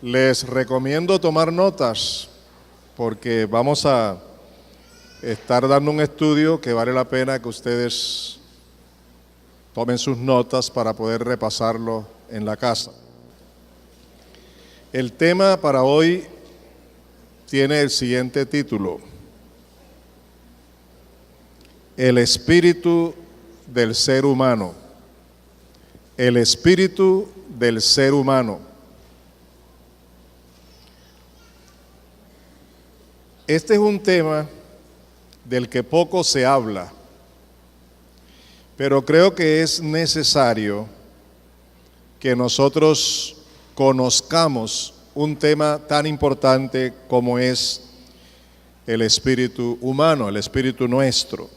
Les recomiendo tomar notas porque vamos a estar dando un estudio que vale la pena que ustedes tomen sus notas para poder repasarlo en la casa. El tema para hoy tiene el siguiente título: El espíritu del ser humano. El espíritu del ser humano. Este es un tema del que poco se habla, pero creo que es necesario que nosotros conozcamos un tema tan importante como es el espíritu humano, el espíritu nuestro.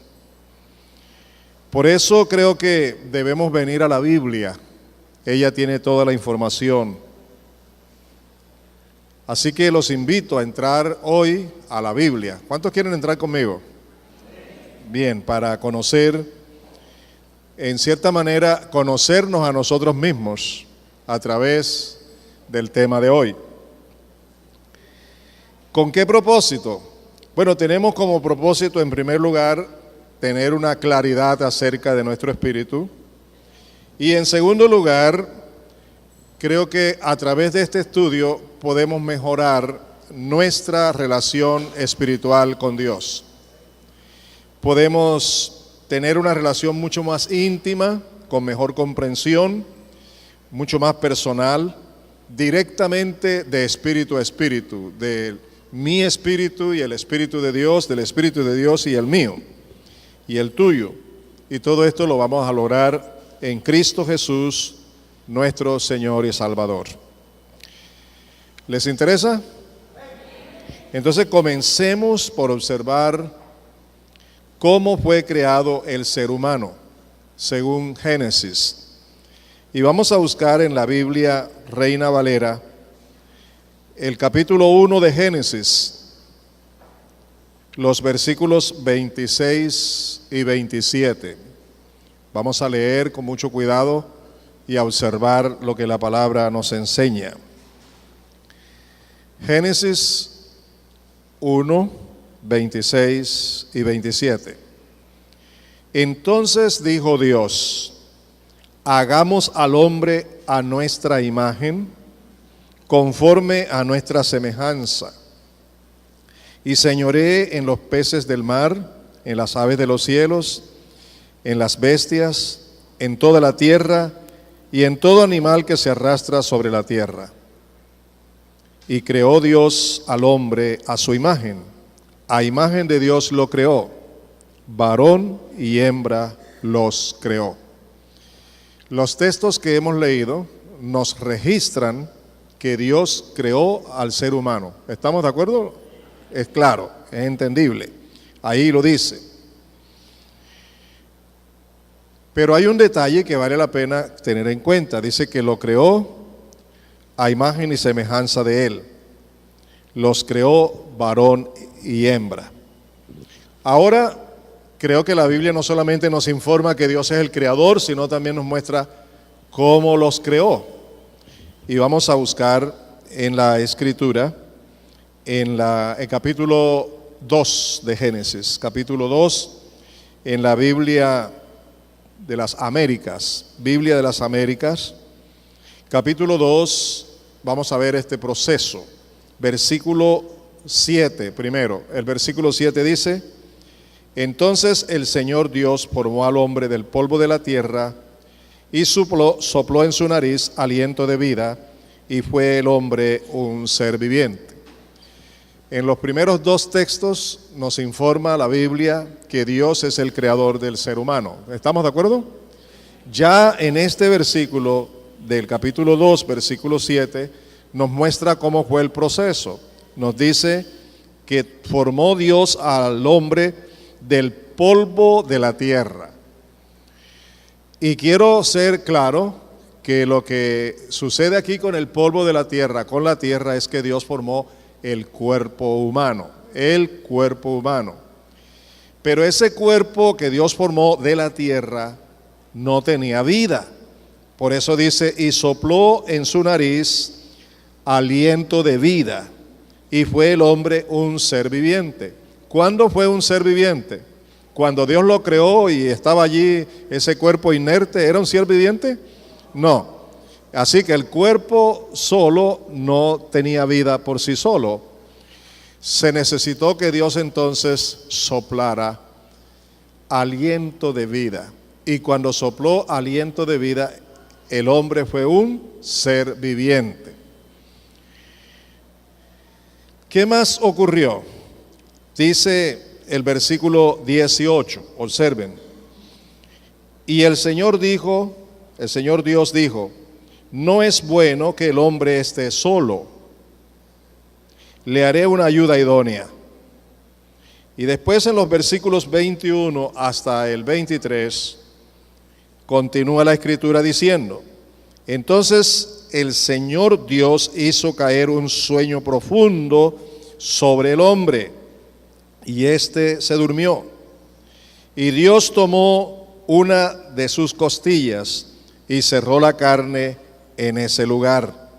Por eso creo que debemos venir a la Biblia. Ella tiene toda la información. Así que los invito a entrar hoy a la Biblia. ¿Cuántos quieren entrar conmigo? Bien, para conocer, en cierta manera, conocernos a nosotros mismos a través del tema de hoy. ¿Con qué propósito? Bueno, tenemos como propósito, en primer lugar, tener una claridad acerca de nuestro espíritu. Y en segundo lugar, creo que a través de este estudio podemos mejorar nuestra relación espiritual con Dios. Podemos tener una relación mucho más íntima, con mejor comprensión, mucho más personal, directamente de espíritu a espíritu, de mi espíritu y el espíritu de Dios, del espíritu de Dios y el mío y el tuyo. Y todo esto lo vamos a lograr en Cristo Jesús, nuestro Señor y Salvador. ¿Les interesa? Entonces comencemos por observar cómo fue creado el ser humano, según Génesis. Y vamos a buscar en la Biblia Reina Valera el capítulo 1 de Génesis, los versículos 26 y 27. Vamos a leer con mucho cuidado y a observar lo que la palabra nos enseña. Génesis 1, 26 y 27. Entonces dijo Dios: hagamos al hombre a nuestra imagen, conforme a nuestra semejanza, y señoree en los peces del mar, en las aves de los cielos, en las bestias, en toda la tierra, y en todo animal que se arrastra sobre la tierra. Y creó Dios al hombre a su imagen. A imagen de Dios lo creó. Varón y hembra los creó. Los textos que hemos leído nos registran que Dios creó al ser humano. ¿Estamos de acuerdo? Es claro, es entendible. Ahí lo dice. Pero hay un detalle que vale la pena tener en cuenta. Dice que lo creó a imagen y semejanza de él. Los creó varón y hembra. Ahora, creo que la Biblia no solamente nos informa que Dios es el creador, sino también nos muestra cómo los creó. Y vamos a buscar en la Escritura, en el capítulo 2 de Génesis, capítulo 2, en la Biblia de las Américas, Biblia de las Américas, capítulo 2, vamos a ver este proceso. Versículo 7 primero. El versículo 7 dice: entonces el Señor Dios formó al hombre del polvo de la tierra y sopló en su nariz aliento de vida, y fue el hombre un ser viviente. En los primeros dos textos nos informa la Biblia que Dios es el creador del ser humano. ¿Estamos de acuerdo? Ya en este versículo del capítulo 2, versículo 7, nos muestra cómo fue el proceso. Nos dice que formó Dios al hombre del polvo de la tierra. Y quiero ser claro que lo que sucede aquí con el polvo de la tierra, con la tierra, es que Dios formó el cuerpo humano, Pero ese cuerpo que Dios formó de la tierra no tenía vida. Por eso dice, y sopló en su nariz aliento de vida, y fue el hombre un ser viviente. ¿Cuándo fue un ser viviente? Cuando Dios lo creó y estaba allí ese cuerpo inerte, ¿era un ser viviente? No. Así que el cuerpo solo no tenía vida por sí solo. Se necesitó que Dios entonces soplara aliento de vida. Y cuando sopló aliento de vida, el hombre fue un ser viviente. ¿Qué más ocurrió? Dice el versículo 18, observen. Y el Señor Dios dijo, no es bueno que el hombre esté solo, le haré una ayuda idónea. Y después en los versículos 21 hasta el 23, continúa la escritura diciendo, entonces el Señor Dios hizo caer un sueño profundo sobre el hombre, y éste se durmió. Y Dios tomó una de sus costillas y cerró la carne en ese lugar.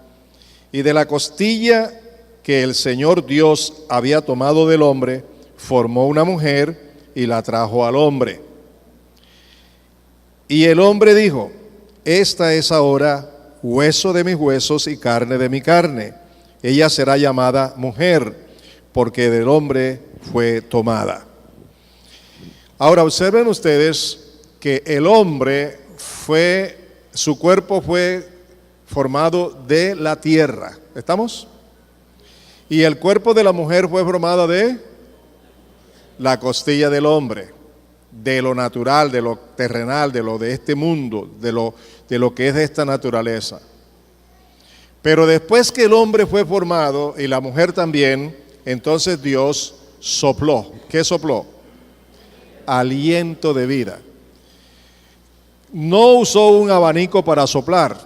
Y de la costilla que el Señor Dios había tomado del hombre, formó una mujer y la trajo al hombre. Y el hombre dijo, esta es ahora hueso de mis huesos y carne de mi carne. Ella será llamada mujer, porque del hombre fue tomada. Ahora observen ustedes que el hombre su cuerpo fue formado de la tierra. ¿Estamos? Y el cuerpo de la mujer fue formado de la costilla del hombre, de lo natural, de lo terrenal, de lo de este mundo, de lo que es de esta naturaleza. Pero después que el hombre fue formado y la mujer también, entonces Dios sopló. ¿Qué sopló? Aliento de vida. No usó un abanico para soplar.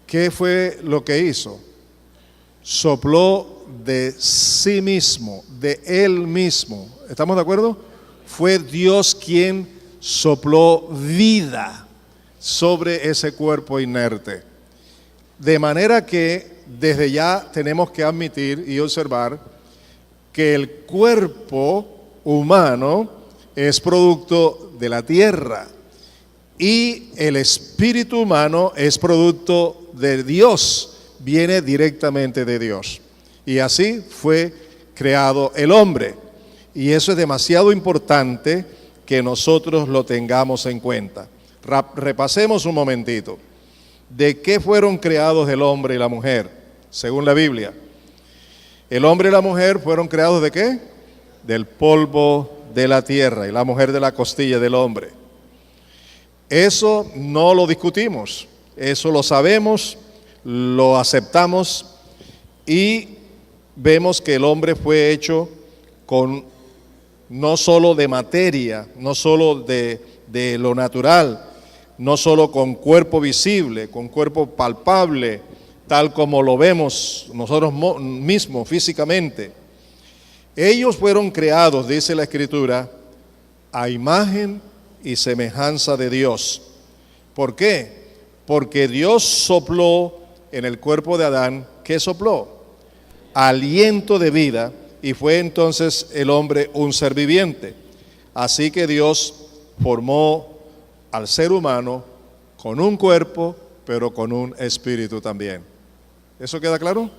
¿Qué fue lo que hizo? Sopló de sí mismo, de él mismo. ¿Estamos de acuerdo? Fue Dios quien sopló vida sobre ese cuerpo inerte. De manera que desde ya tenemos que admitir y observar que el cuerpo humano es producto de la tierra y el espíritu humano es producto de Dios, viene directamente de Dios. Y así fue creado el hombre. Y eso es demasiado importante que nosotros lo tengamos en cuenta. Repasemos un momentito. ¿De qué fueron creados el hombre y la mujer? Según la Biblia. El hombre y la mujer fueron creados ¿de qué? Del polvo de la tierra y la mujer de la costilla del hombre. Eso no lo discutimos, eso lo sabemos, lo aceptamos y vemos que el hombre fue hecho con no solo de materia, no solo de lo natural, no solo con cuerpo visible, con cuerpo palpable, tal como lo vemos nosotros mismos físicamente. Ellos fueron creados, dice la Escritura, a imagen y semejanza de Dios. ¿Por qué? Porque Dios sopló en el cuerpo de Adán, ¿qué sopló? Aliento de vida, y fue entonces el hombre un ser viviente. Así que Dios formó al ser humano con un cuerpo, pero con un espíritu también. ¿Eso queda claro?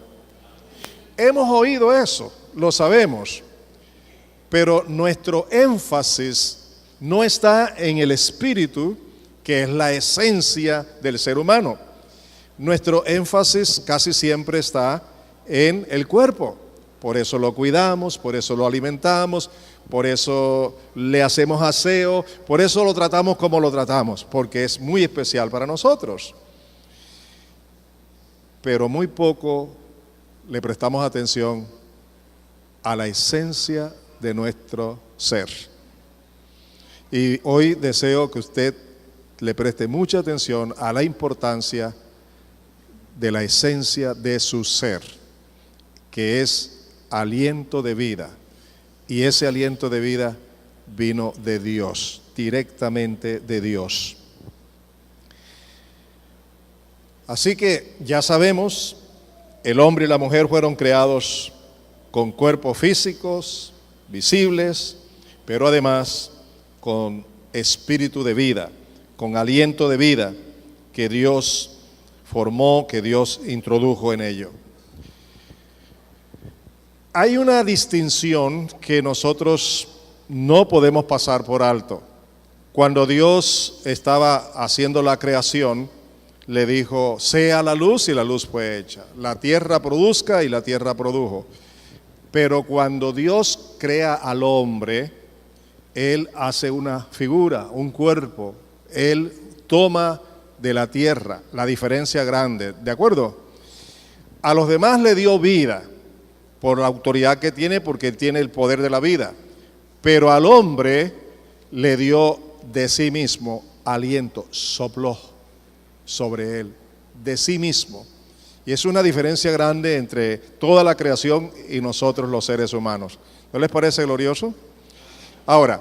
Hemos oído eso, lo sabemos, pero nuestro énfasis no está en el espíritu, que es la esencia del ser humano. Nuestro énfasis casi siempre está en el cuerpo. Por eso lo cuidamos, por eso lo alimentamos, por eso le hacemos aseo, por eso lo tratamos como lo tratamos, porque es muy especial para nosotros. Pero muy poco le prestamos atención a la esencia de nuestro ser. Y hoy deseo que usted le preste mucha atención a la importancia de la esencia de su ser, que es aliento de vida. Y ese aliento de vida vino de Dios, directamente de Dios. Así que ya sabemos el hombre y la mujer fueron creados con cuerpos físicos, visibles, pero además con espíritu de vida, con aliento de vida que Dios formó, que Dios introdujo en ello. Hay una distinción que nosotros no podemos pasar por alto. Cuando Dios estaba haciendo la creación, le dijo, sea la luz, y la luz fue hecha. La tierra produzca, y la tierra produjo. Pero cuando Dios crea al hombre, Él hace una figura, un cuerpo. Él toma de la tierra la diferencia grande, ¿de acuerdo? A los demás le dio vida por la autoridad que tiene, porque tiene el poder de la vida. Pero al hombre le dio de sí mismo aliento, sopló sobre él, de sí mismo. Y es una diferencia grande entre toda la creación y nosotros los seres humanos. ¿No les parece glorioso? Ahora,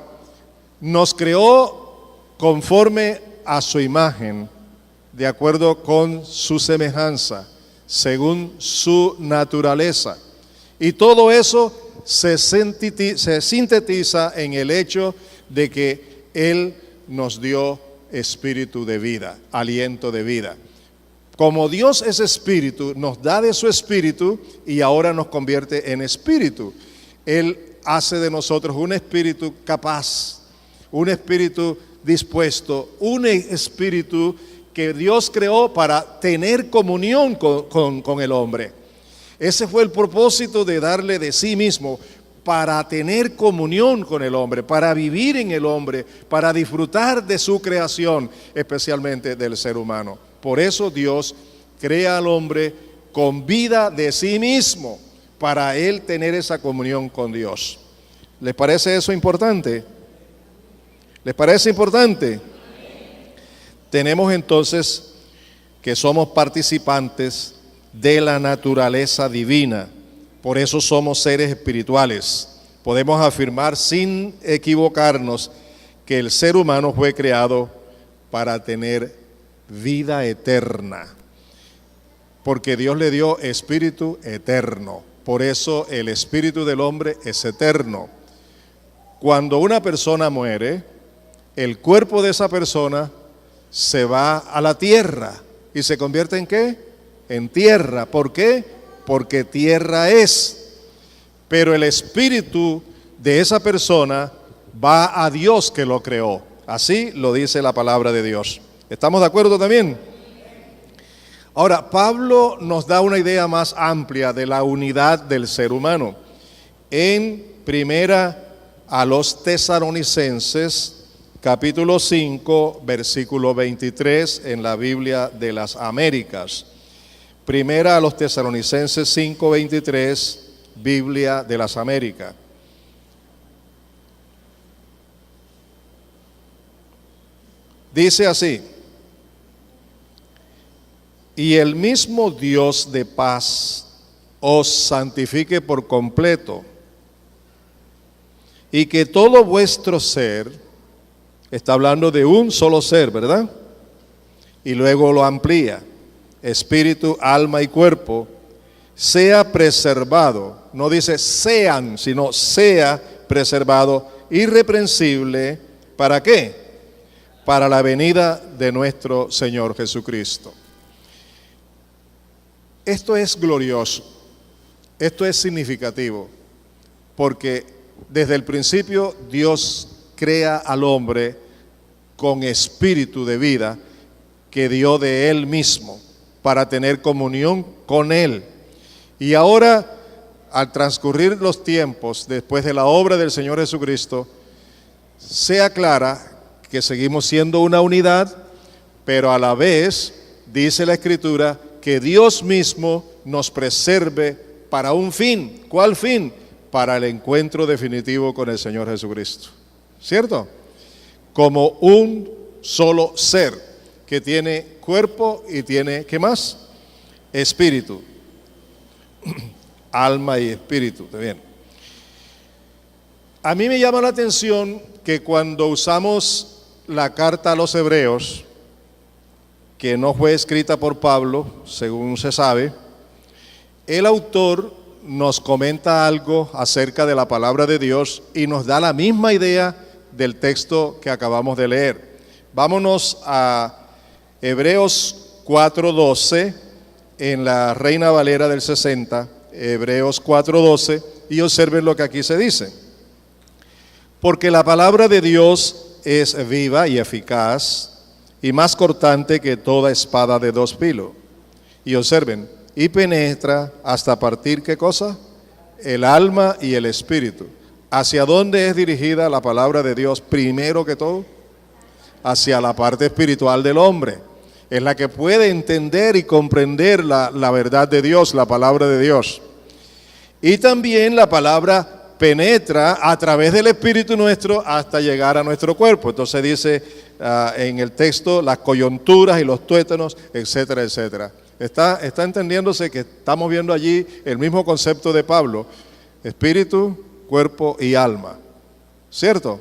nos creó conforme a su imagen, de acuerdo con su semejanza, según su naturaleza. Y todo eso se sintetiza en el hecho de que Él nos dio espíritu de vida, aliento de vida. Como Dios es espíritu, nos da de su espíritu y ahora nos convierte en espíritu. Él hace de nosotros un espíritu capaz, un espíritu dispuesto, un espíritu que Dios creó para tener comunión con el hombre. Ese fue el propósito de darle de sí mismo, para tener comunión con el hombre, para vivir en el hombre, para disfrutar de su creación, especialmente del ser humano. Por eso Dios crea al hombre con vida de sí mismo, para él tener esa comunión con Dios. ¿Les parece eso importante? ¿Les parece importante? Tenemos entonces que somos participantes de la naturaleza divina. Por eso somos seres espirituales. Podemos afirmar sin equivocarnos que el ser humano fue creado para tener vida eterna, porque Dios le dio espíritu eterno. Por eso el espíritu del hombre es eterno. Cuando una persona muere, el cuerpo de esa persona se va a la tierra y se convierte ¿en qué? En tierra. ¿Por qué? Porque tierra es. Pero el espíritu de esa persona va a Dios que lo creó. Así lo dice la palabra de Dios. ¿Estamos de acuerdo también? Ahora, Pablo nos da una idea más amplia de la unidad del ser humano. En primera a los Tesalonicenses, capítulo 5, versículo 23, en la Biblia de las Américas. Primera a los Tesalonicenses 5, 23, Biblia de las Américas. Dice así: y el mismo Dios de paz os santifique por completo, y que todo vuestro ser, está hablando de un solo ser, ¿verdad? Y luego lo amplía, espíritu, alma y cuerpo, sea preservado, no dice sean, sino sea preservado, irreprensible, ¿para qué? Para la venida de nuestro Señor Jesucristo. Esto es glorioso, esto es significativo, porque desde el principio Dios crea al hombre con espíritu de vida que dio de Él mismo para tener comunión con Él. Y ahora, al transcurrir los tiempos, después de la obra del Señor Jesucristo, se aclara que seguimos siendo una unidad, pero a la vez, dice la Escritura, que Dios mismo nos preserve para un fin. ¿Cuál fin? Para el encuentro definitivo con el Señor Jesucristo. ¿Cierto? Como un solo ser que tiene cuerpo y tiene, ¿qué más? Espíritu. Alma y espíritu, bien. A mí me llama la atención que cuando usamos la carta a los Hebreos, que no fue escrita por Pablo, según se sabe, el autor nos comenta algo acerca de la palabra de Dios y nos da la misma idea del texto que acabamos de leer. Vámonos a Hebreos 4:12 en la Reina Valera del 60, Hebreos 4:12, y observen lo que aquí se dice. Porque la palabra de Dios es viva y eficaz y más cortante que toda espada de dos filos. Y observen, y penetra hasta partir, ¿qué cosa? El alma y el espíritu. ¿Hacia dónde es dirigida la palabra de Dios primero que todo? Hacia la parte espiritual del hombre. Es la que puede entender y comprender la verdad de Dios, la palabra de Dios. Y también la palabra penetra a través del espíritu nuestro hasta llegar a nuestro cuerpo. Entonces dice en el texto las coyunturas y los tuétanos, etcétera, etcétera. Está entendiéndose que estamos viendo allí el mismo concepto de Pablo, espíritu, cuerpo y alma, ¿cierto?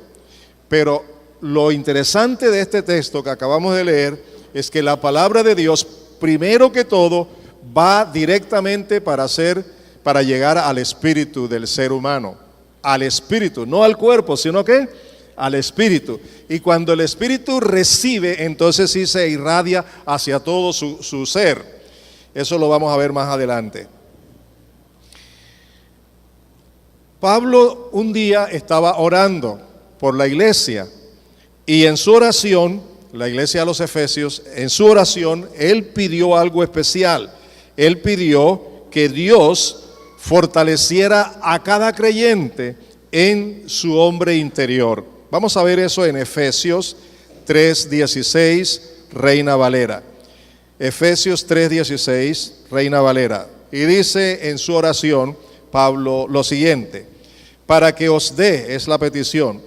Pero lo interesante de este texto que acabamos de leer es que la palabra de Dios, primero que todo, va directamente para llegar al espíritu del ser humano, al espíritu, no al cuerpo, sino que al espíritu. Y cuando el espíritu recibe, entonces sí se irradia hacia todo su ser. Eso lo vamos a ver más adelante. Pablo un día estaba orando por la iglesia y en su oración, la iglesia de los Efesios, en su oración, él pidió algo especial. Él pidió que Dios fortaleciera a cada creyente en su hombre interior. Vamos a ver eso en Efesios 3:16, Reina Valera. Efesios 3:16, Reina Valera. Y dice en su oración Pablo lo siguiente: para que os dé, es la petición,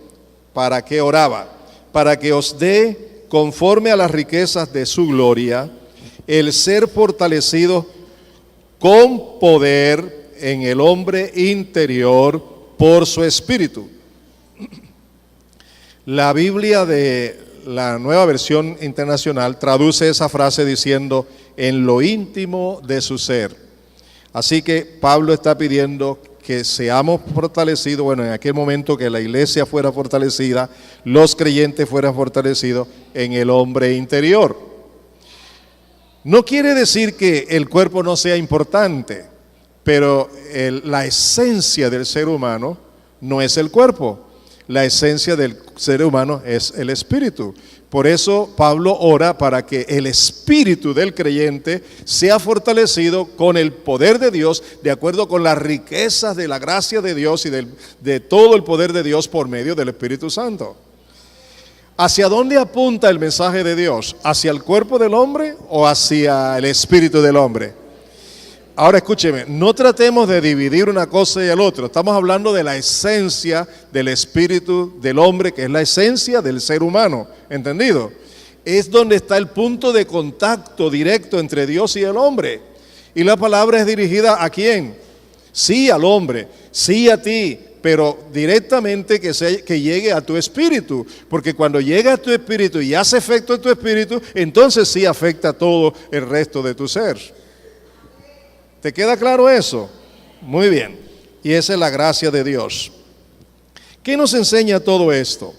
para que oraba, para que os dé conforme a las riquezas de su gloria, el ser fortalecido con poder en el hombre interior por su espíritu. La Biblia de la Nueva Versión Internacional traduce esa frase diciendo en lo íntimo de su ser. Así que Pablo está pidiendo que seamos fortalecidos, bueno, en aquel momento que la iglesia fuera fortalecida, los creyentes fueran fortalecidos en el hombre interior. No quiere decir que el cuerpo no sea importante, pero la esencia del ser humano no es el cuerpo. La esencia del ser humano es el espíritu. Por eso Pablo ora para que el espíritu del creyente sea fortalecido con el poder de Dios, de acuerdo con las riquezas de la gracia de Dios y de todo el poder de Dios por medio del Espíritu Santo. ¿Hacia dónde apunta el mensaje de Dios? ¿Hacia el cuerpo del hombre o hacia el espíritu del hombre? Ahora escúcheme, no tratemos de dividir una cosa y el otro. Estamos hablando de la esencia del espíritu del hombre, que es la esencia del ser humano, ¿entendido? Es donde está el punto de contacto directo entre Dios y el hombre. Y la palabra es dirigida ¿a quién? Sí, al hombre, sí a ti, pero directamente que llegue a tu espíritu. Porque cuando llega a tu espíritu y hace efecto en tu espíritu, entonces sí afecta a todo el resto de tu ser. ¿Te queda claro eso? Muy bien. Y esa es la gracia de Dios. ¿Qué nos enseña todo esto?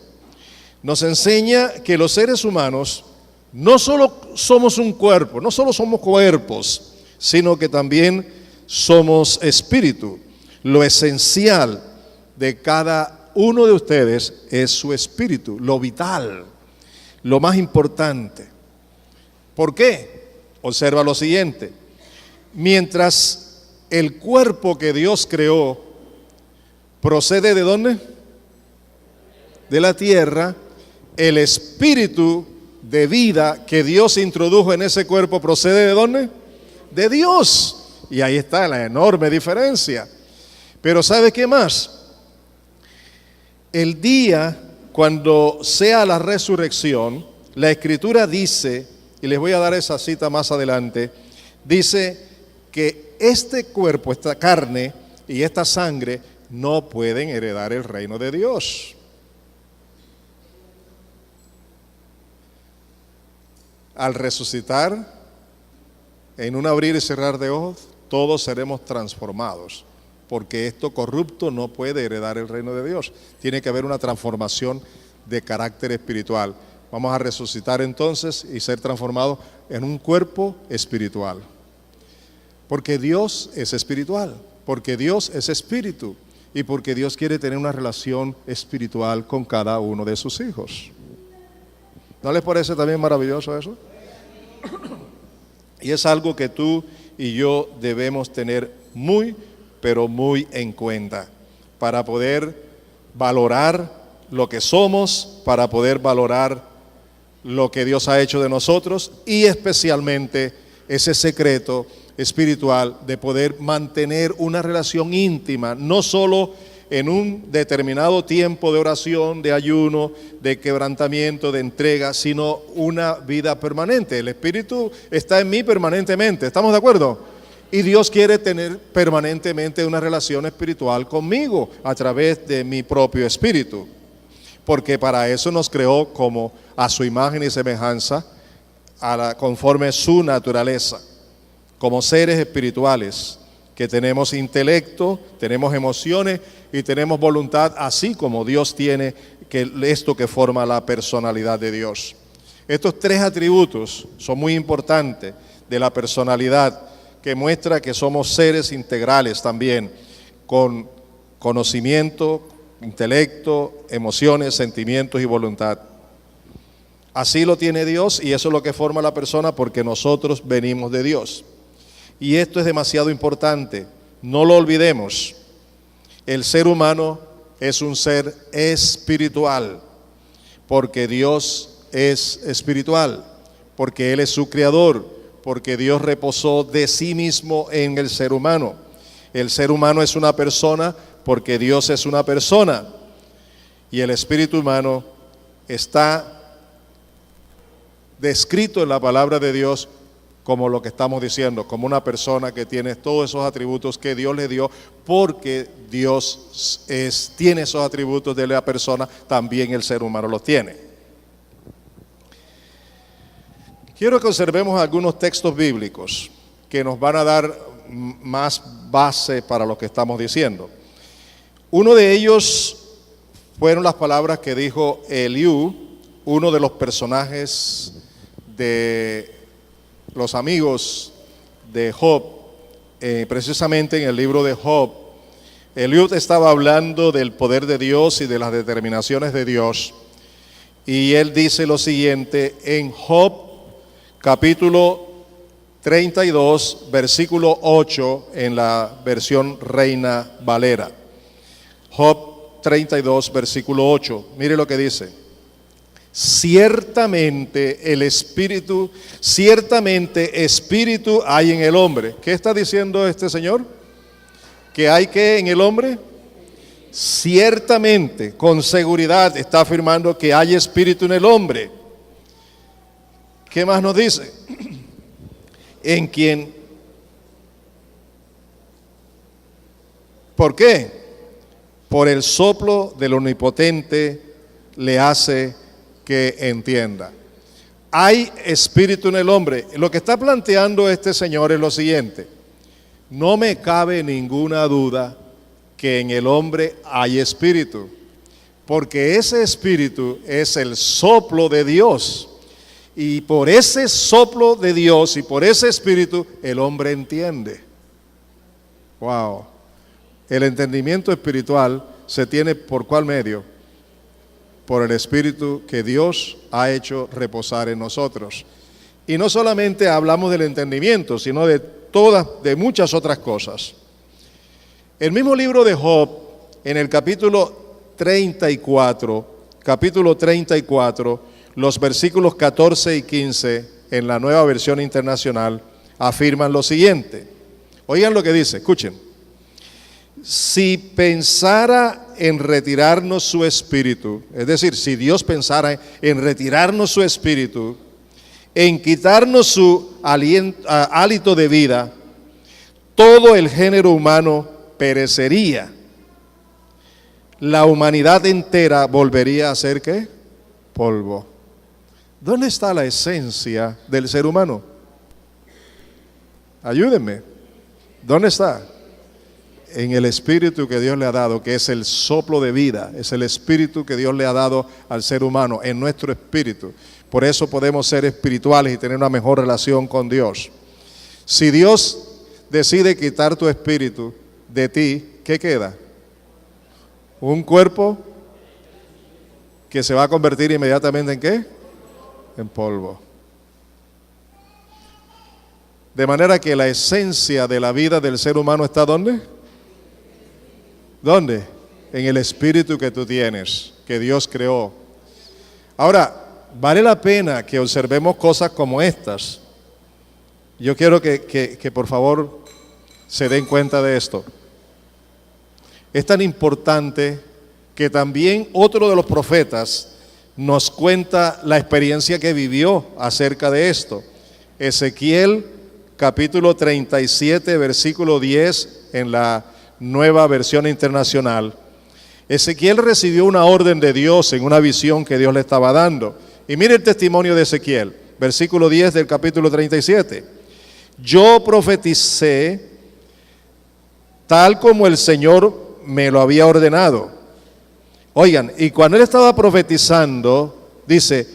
Nos enseña que los seres humanos no solo somos un cuerpo, no solo somos cuerpos, sino que también somos espíritu. Lo esencial de cada uno de ustedes es su espíritu, lo vital, lo más importante. ¿Por qué? Observa lo siguiente. Mientras el cuerpo que Dios creó procede ¿de dónde? De la tierra, el espíritu de vida que Dios introdujo en ese cuerpo procede ¿de dónde? De Dios. Y ahí está la enorme diferencia. Pero ¿sabe qué más? El día cuando sea la resurrección, la Escritura dice, y les voy a dar esa cita más adelante, dice que este cuerpo, esta carne y esta sangre no pueden heredar el reino de Dios. Al resucitar, en un abrir y cerrar de ojos, todos seremos transformados, porque esto corrupto no puede heredar el reino de Dios. Tiene que haber una transformación de carácter espiritual. Vamos a resucitar entonces y ser transformados en un cuerpo espiritual. Porque Dios es espiritual, porque Dios es espíritu y porque Dios quiere tener una relación espiritual con cada uno de sus hijos. ¿No les parece también maravilloso eso? Y es algo que tú y yo debemos tener muy, pero muy en cuenta para poder valorar lo que somos, para poder valorar lo que Dios ha hecho de nosotros y especialmente ese secreto espiritual de poder mantener una relación íntima, no solo en un determinado tiempo de oración, de ayuno, de quebrantamiento, de entrega, sino una vida permanente. El Espíritu está en mí permanentemente, ¿estamos de acuerdo? Y Dios quiere tener permanentemente una relación espiritual conmigo a través de mi propio espíritu, porque para eso nos creó como a su imagen y semejanza, conforme su naturaleza, como seres espirituales, que tenemos intelecto, tenemos emociones y tenemos voluntad, así como Dios tiene esto que forma la personalidad de Dios. Estos tres atributos son muy importantes de la personalidad, que muestra que somos seres integrales también, con conocimiento, intelecto, emociones, sentimientos y voluntad. Así lo tiene Dios y eso es lo que forma la persona, porque nosotros venimos de Dios. Y esto es demasiado importante, no lo olvidemos. El ser humano es un ser espiritual, porque Dios es espiritual, porque Él es su creador, porque Dios reposó de sí mismo en el ser humano. El ser humano es una persona porque Dios es una persona, y el espíritu humano está descrito en la palabra de Dios como lo que estamos diciendo, como una persona que tiene todos esos atributos que Dios le dio, porque Dios tiene esos atributos de la persona, también el ser humano los tiene. Quiero que observemos algunos textos bíblicos que nos van a dar más base para lo que estamos diciendo. Uno de ellos fueron las palabras que dijo Eliú, uno de los personajes de los amigos de Job, precisamente en el libro de Job. Eliú estaba hablando del poder de Dios y de las determinaciones de Dios, y él dice lo siguiente en Job capítulo 32, versículo 8, en la versión Reina Valera. Job 32, versículo 8, mire lo que dice. Ciertamente espíritu hay en el hombre. ¿Qué está diciendo este señor? ¿Que hay qué en el hombre? Ciertamente, con seguridad está afirmando que hay espíritu en el hombre. ¿Qué más nos dice? En quien. ¿Por qué? Por el soplo del Omnipotente le hace que entienda. Hay espíritu en el hombre. Lo que está planteando este señor es lo siguiente: no me cabe ninguna duda que en el hombre hay espíritu, porque ese espíritu es el soplo de Dios, y por ese soplo de Dios y por ese espíritu el hombre entiende. Wow. El entendimiento espiritual se tiene ¿por cuál medio? Por el espíritu que Dios ha hecho reposar en nosotros. Y no solamente hablamos del entendimiento, sino de muchas otras cosas. El mismo libro de Job, en el capítulo 34, los versículos 14 y 15, en la Nueva Versión Internacional, afirman lo siguiente. Oigan lo que dice, escuchen. Si pensara en retirarnos su espíritu, es decir, si Dios pensara en retirarnos su espíritu, en quitarnos su hálito de vida, todo el género humano perecería. La humanidad entera volvería a ser ¿qué? Polvo. ¿Dónde está la esencia del ser humano? Ayúdenme. ¿Dónde está? En el espíritu que Dios le ha dado, que es el soplo de vida, es el espíritu que Dios le ha dado al ser humano, en nuestro espíritu. Por eso podemos ser espirituales y tener una mejor relación con Dios. Si Dios decide quitar tu espíritu de ti, ¿qué queda? Un cuerpo que se va a convertir inmediatamente ¿en qué? En polvo. De manera que la esencia de la vida del ser humano está ¿dónde? ¿Dónde? En el espíritu que tú tienes, que Dios creó. Ahora, vale la pena que observemos cosas como estas. Yo quiero que por favor se den cuenta de esto. Es tan importante que también otro de los profetas nos cuenta la experiencia que vivió acerca de esto. Ezequiel capítulo 37, versículo 10 en la Nueva Versión Internacional. Ezequiel recibió una orden de Dios en una visión que Dios le estaba dando. Y mire el testimonio de Ezequiel, versículo 10 del capítulo 37. Yo profeticé tal como el Señor me lo había ordenado. Oigan, y cuando él estaba profetizando, dice,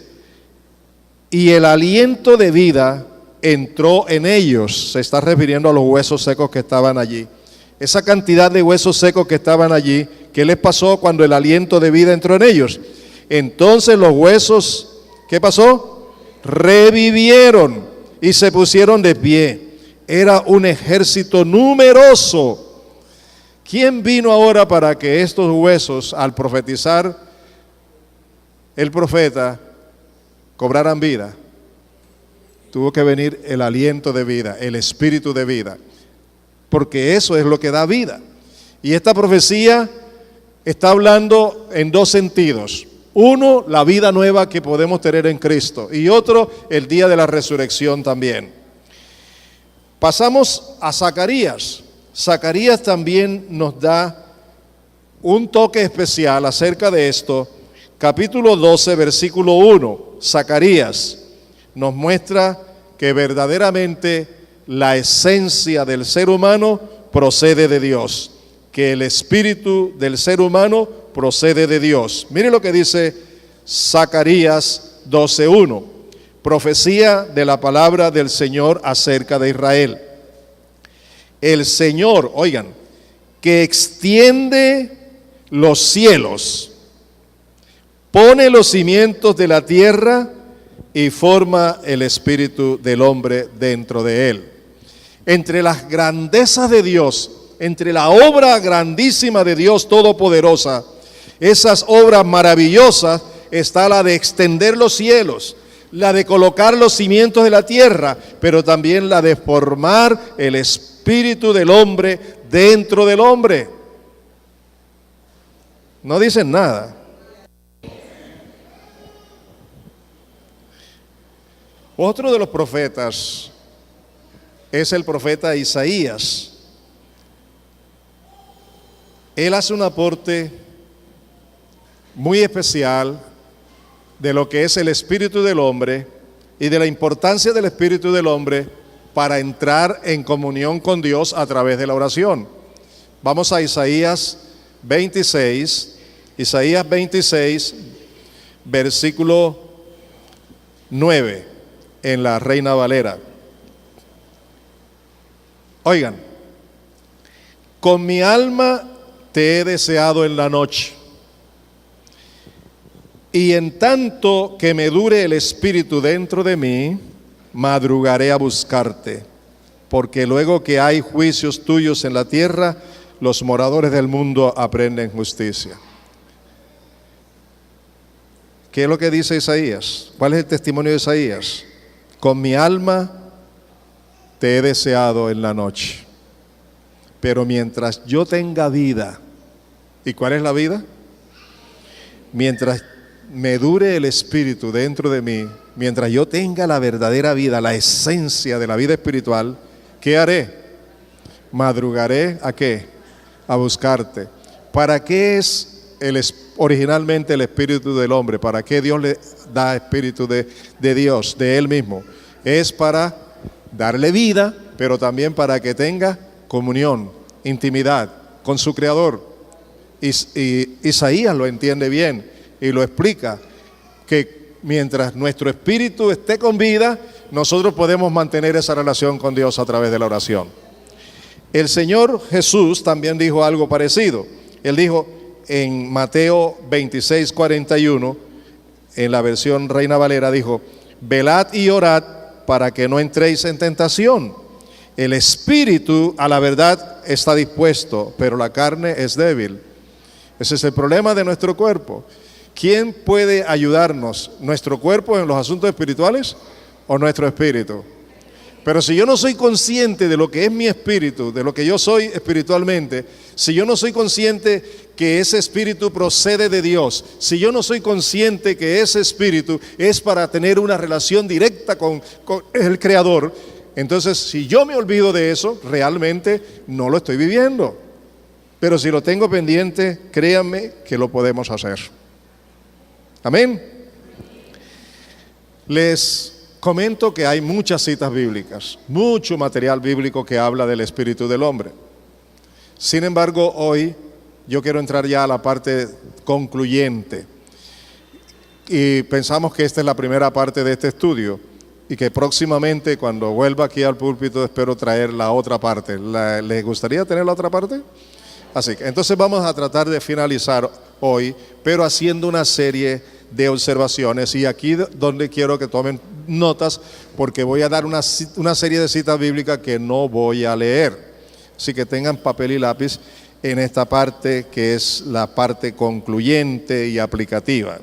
y el aliento de vida entró en ellos. Se está refiriendo a los huesos secos que estaban allí. Esa cantidad de huesos secos que estaban allí, ¿qué les pasó cuando el aliento de vida entró en ellos? Entonces los huesos, ¿qué pasó? Revivieron y se pusieron de pie. Era un ejército numeroso. ¿Quién vino ahora para que estos huesos, al profetizar el profeta, cobraran vida? Tuvo que venir el aliento de vida, el espíritu de vida, porque eso es lo que da vida. Y esta profecía está hablando en dos sentidos. Uno, la vida nueva que podemos tener en Cristo, y otro, el día de la resurrección también. Pasamos a Zacarías. Zacarías también nos da un toque especial acerca de esto. Capítulo 12, versículo 1. Zacarías nos muestra que verdaderamente la esencia del ser humano procede de Dios, que el espíritu del ser humano procede de Dios. Mire lo que dice Zacarías 12:1, profecía de la palabra del Señor acerca de Israel. El Señor, oigan, que extiende los cielos, pone los cimientos de la tierra y forma el espíritu del hombre dentro de él. Entre las grandezas de Dios, entre la obra grandísima de Dios Todopoderosa, esas obras maravillosas, está la de extender los cielos, la de colocar los cimientos de la tierra, pero también la de formar el espíritu del hombre dentro del hombre. No dicen nada. Otro de los profetas es el profeta Isaías. Él hace un aporte muy especial de lo que es el espíritu del hombre y de la importancia del espíritu del hombre para entrar en comunión con Dios a través de la oración. Vamos a Isaías 26, versículo 9. En la Reina Valera. Oigan, con mi alma te he deseado en la noche, y en tanto que me dure el espíritu dentro de mí, madrugaré a buscarte, porque luego que hay juicios tuyos en la tierra, los moradores del mundo aprenden justicia. ¿Qué es lo que dice Isaías? ¿Cuál es el testimonio de Isaías? Con mi alma te he deseado en la noche, pero mientras yo tenga vida, ¿y cuál es la vida? Mientras me dure el espíritu dentro de mí, mientras yo tenga la verdadera vida, la esencia de la vida espiritual, ¿qué haré? Madrugaré ¿a qué? A buscarte. ¿Para qué es originalmente el espíritu del hombre? ¿Para qué Dios le da espíritu de Dios, de Él mismo? Es para darle vida, pero también para que tenga comunión, intimidad con su Creador. Y Isaías lo entiende bien y lo explica, que mientras nuestro espíritu esté con vida, nosotros podemos mantener esa relación con Dios a través de la oración. El Señor Jesús también dijo algo parecido. Él dijo en Mateo 26:41, en la versión Reina Valera, dijo: velad y orad para que no entréis en tentación. El espíritu a la verdad está dispuesto, pero la carne es débil. Ese es el problema de nuestro cuerpo. ¿Quién puede ayudarnos? ¿Nuestro cuerpo en los asuntos espirituales o nuestro espíritu? Pero si yo no soy consciente de lo que es mi espíritu, de lo que yo soy espiritualmente, si yo no soy consciente que ese espíritu procede de Dios, si yo no soy consciente que ese espíritu es para tener una relación directa con el Creador, entonces si yo me olvido de eso, realmente no lo estoy viviendo. Pero si lo tengo pendiente, créanme que lo podemos hacer. Amén. Les comento que hay muchas citas bíblicas, mucho material bíblico que habla del espíritu del hombre. Sin embargo, hoy yo quiero entrar ya a la parte concluyente. Y pensamos que esta es la primera parte de este estudio y que próximamente, cuando vuelva aquí al púlpito, espero traer la otra parte. ¿Les gustaría tener la otra parte? Así que entonces vamos a tratar de finalizar hoy, pero haciendo una serie de observaciones, y aquí donde quiero que tomen notas, porque voy a dar una serie de citas bíblicas que no voy a leer. Así que tengan papel y lápiz en esta parte, que es la parte concluyente y aplicativa.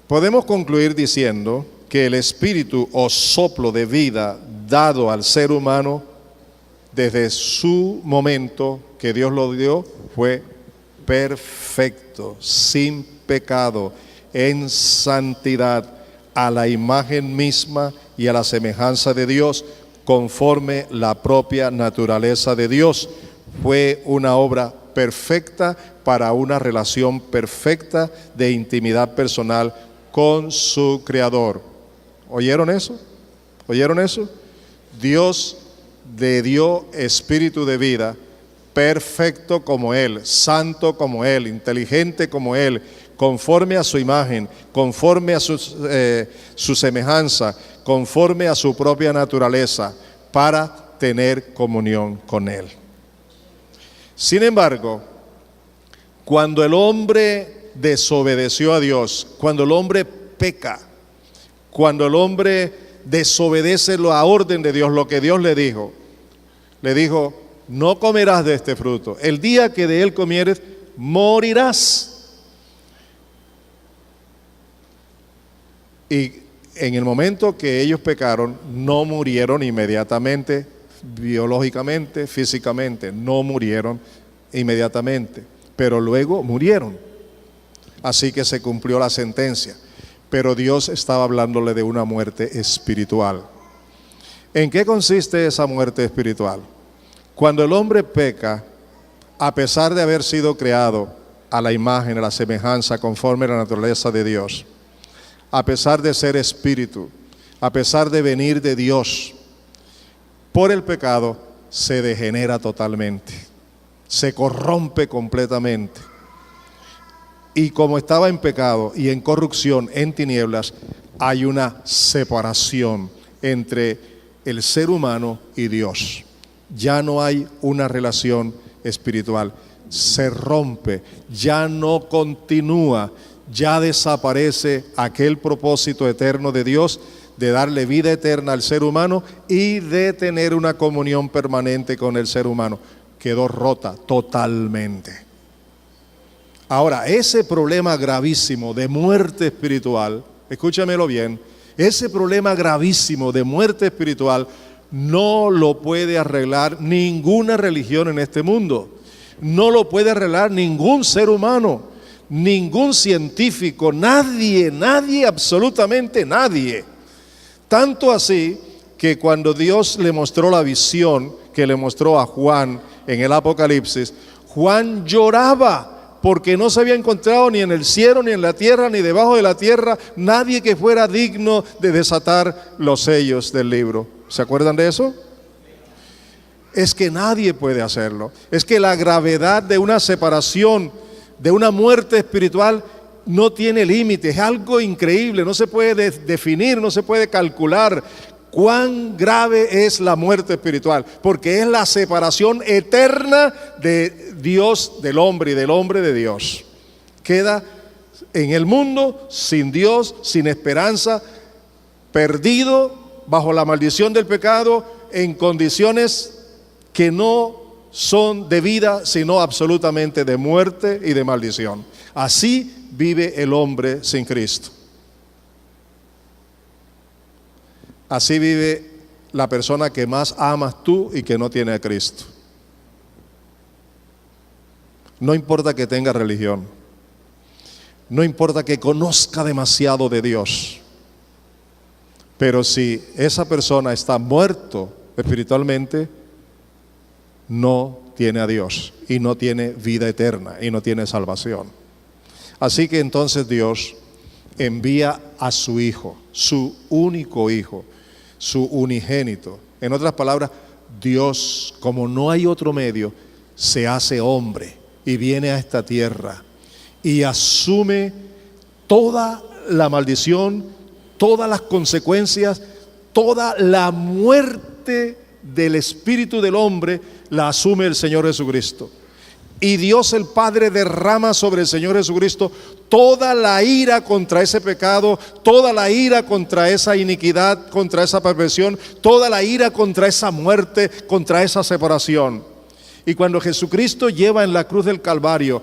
Podemos concluir diciendo que el espíritu o soplo de vida dado al ser humano desde su momento que Dios lo dio fue perfecto, sin pecado, en santidad, a la imagen misma y a la semejanza de Dios, conforme la propia naturaleza de Dios. Fue una obra perfecta para una relación perfecta de intimidad personal con su Creador. ¿Oyeron eso? ¿Oyeron eso? Dios le dio espíritu de vida, perfecto como Él, santo como Él, inteligente como Él, conforme a su imagen, conforme a su semejanza, conforme a su propia naturaleza, para tener comunión con Él. Sin embargo, cuando el hombre desobedeció a Dios, cuando el hombre peca, cuando el hombre desobedece la orden de Dios, lo que Dios le dijo, no comerás de este fruto. El día que de él comieres, morirás. Y en el momento que ellos pecaron, no murieron inmediatamente, biológicamente, físicamente, no murieron inmediatamente, pero luego murieron. Así que se cumplió la sentencia. Pero Dios estaba hablándole de una muerte espiritual. ¿En qué consiste esa muerte espiritual? Cuando el hombre peca, a pesar de haber sido creado a la imagen, a la semejanza, conforme a la naturaleza de Dios, a pesar de ser espíritu, a pesar de venir de Dios, por el pecado se degenera totalmente, se corrompe completamente. Y como estaba en pecado y en corrupción, en tinieblas, hay una separación entre el ser humano y Dios. Ya no hay una relación espiritual, se rompe, ya no continúa, ya desaparece aquel propósito eterno de Dios de darle vida eterna al ser humano y de tener una comunión permanente con el ser humano. Quedó rota totalmente. Ahora, ese problema gravísimo de muerte espiritual, escúchamelo bien, ese problema gravísimo de muerte espiritual no lo puede arreglar ninguna religión en este mundo, no lo puede arreglar ningún ser humano, ningún científico, nadie, absolutamente nadie. Tanto así que cuando Dios le mostró la visión que le mostró a Juan en el Apocalipsis, Juan lloraba porque no se había encontrado ni en el cielo, ni en la tierra, ni debajo de la tierra, nadie que fuera digno de desatar los sellos del libro. ¿Se acuerdan de eso? Es que nadie puede hacerlo. Es que la gravedad de una separación, de una muerte espiritual, no tiene límite. Es algo increíble, no se puede definir, no se puede calcular cuán grave es la muerte espiritual, porque es la separación eterna de Dios del hombre y del hombre de Dios. Queda en el mundo sin Dios, sin esperanza, perdido bajo la maldición del pecado, en condiciones que no son de vida, sino absolutamente de muerte y de maldición. Así vive el hombre sin Cristo. Así vive la persona que más amas tú y que no tiene a Cristo. No importa que tenga religión, no importa que conozca demasiado de Dios, pero si esa persona está muerto espiritualmente, no tiene a Dios y no tiene vida eterna y no tiene salvación. Así que entonces Dios envía a su Hijo, su único Hijo, su unigénito. En otras palabras, Dios, como no hay otro medio, se hace hombre y viene a esta tierra y asume toda la maldición, todas las consecuencias, toda la muerte del espíritu del hombre, la asume el Señor Jesucristo. Y Dios el Padre derrama sobre el Señor Jesucristo toda la ira contra ese pecado, toda la ira contra esa iniquidad, contra esa perversión, toda la ira contra esa muerte, contra esa separación. Y cuando Jesucristo lleva en la cruz del Calvario